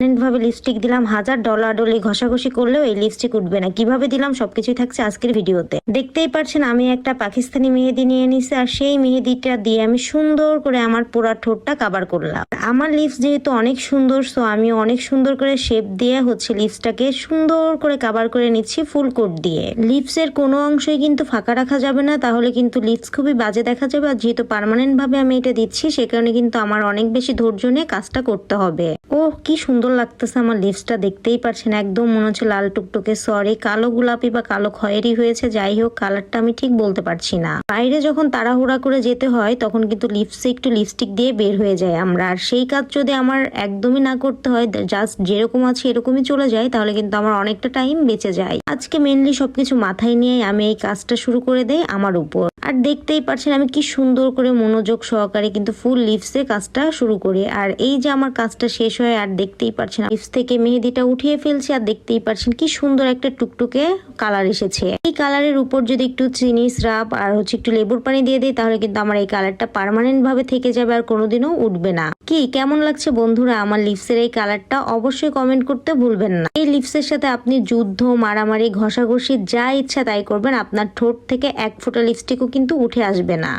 ভাবে লিপস্টিক দিলাম, হাজার ডলাডলি ঘষাঘষি করলেও এই লিপস্টিক উঠবে না। কিভাবে দিলাম সবকিছুই থাকছে আজকের ভিডিওতে। দেখতেই পারছেন আমি একটা পাকিস্তানি মেহেদি নিয়ে নিছি, আর সেই মেহেদিটা দিয়ে আমি সুন্দর করে আমার পুরা ঠোঁটটা কাভার করলাম। আমার লিপস যেহেতু অনেক সুন্দর, সো আমি অনেক সুন্দর করে শেপ দিয়ে লিপসটাকে সুন্দর করে কাভার করে নিচ্ছি ফুল কোট দিয়ে। লিপসের কোনো অংশই কিন্তু ফাঁকা রাখা যাবে না, তাহলে কিন্তু লিপস খুবই বাজে দেখা যাবে। আর যেহেতু পার্মানেন্ট ভাবে আমি এটা দিচ্ছি, সে কারণে কিন্তু আমার অনেক বেশি ধৈর্য নিয়ে কাজটা করতে হবে। ওহ, কি সুন্দর লাগতেছে আমার লিপসটা, দেখতেই পারছেন একদম মনে হচ্ছে লাল টুকটুকে, সরি কালো গোলাপি বা কালো খয়েরি হয়েছে, যাই হোক কালারটা আমি ঠিক বলতে পারছি না। বাইরে যখন তাড়াহুড়া করে যেতে হয় তখন কিন্তু লিপসে একটু লিপস্টিক দিয়ে বের হয়ে যায় আমরা, আর সেই কাজ যদি আমার একদমই না করতে হয়, জাস্ট যেরকম আছে এরকমই চলে যায়, তাহলে কিন্তু আমার অনেকটা টাইম বেঁচে যায়। আজকে মেনলি সবকিছু মাথায় নিয়ে আমি এই কাজটা শুরু করে দেই আমার উপর। আর দেখতেই পারছেন আমি কি সুন্দর করে মনোযোগ সহকারে কিন্তু ফুল লিপসে কাজটা শুরু করি। আর এই যে আমার কাজটা শেষ হয়, আর দেখতেই পারছেন লিপস থেকে মেহেদিটা উঠিয়ে ফেলছি, আর দেখতেই পারছেন কি সুন্দর একটা টুকটুকে কালার এসেছে। এই কালারের উপর যদি একটু চিনি সিরাপ আর একটু লেবুর পানি দিয়ে দিই, তাহলে কিন্তু আমার এই কালারটা পার্মানেন্ট ভাবে থেকে যাবে আর কোনোদিনও উঠবে না। কি কেমন লাগছে বন্ধুরা আমার লিপসের এই কালারটা? অবশ্যই কমেন্ট করতে ভুলবেন না। এই লিপসের সাথে আপনি যুদ্ধ, মারামারি, ঘষাঘষি যা ইচ্ছা তাই করবেন, আপনার ঠোঁট থেকে এক ফোঁটা লিপস্টিকও কিন্তু উঠে আসবে না।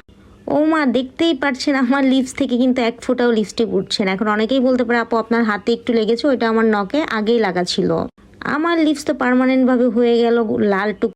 ও মা, দেখতেই পারছেন আমার লিপস থেকে কিন্তু এক ফোঁটাও লিপস্টিক উঠছে না। এখন অনেকেই বলতে পারে আপু আপনার হাতে একটু লেগেছে, ওইটা আমার নখে আগেই লাগা ছিল। আমার লিপস তো পার্মানেন্ট ভাবে হয়ে গেল লাল টুক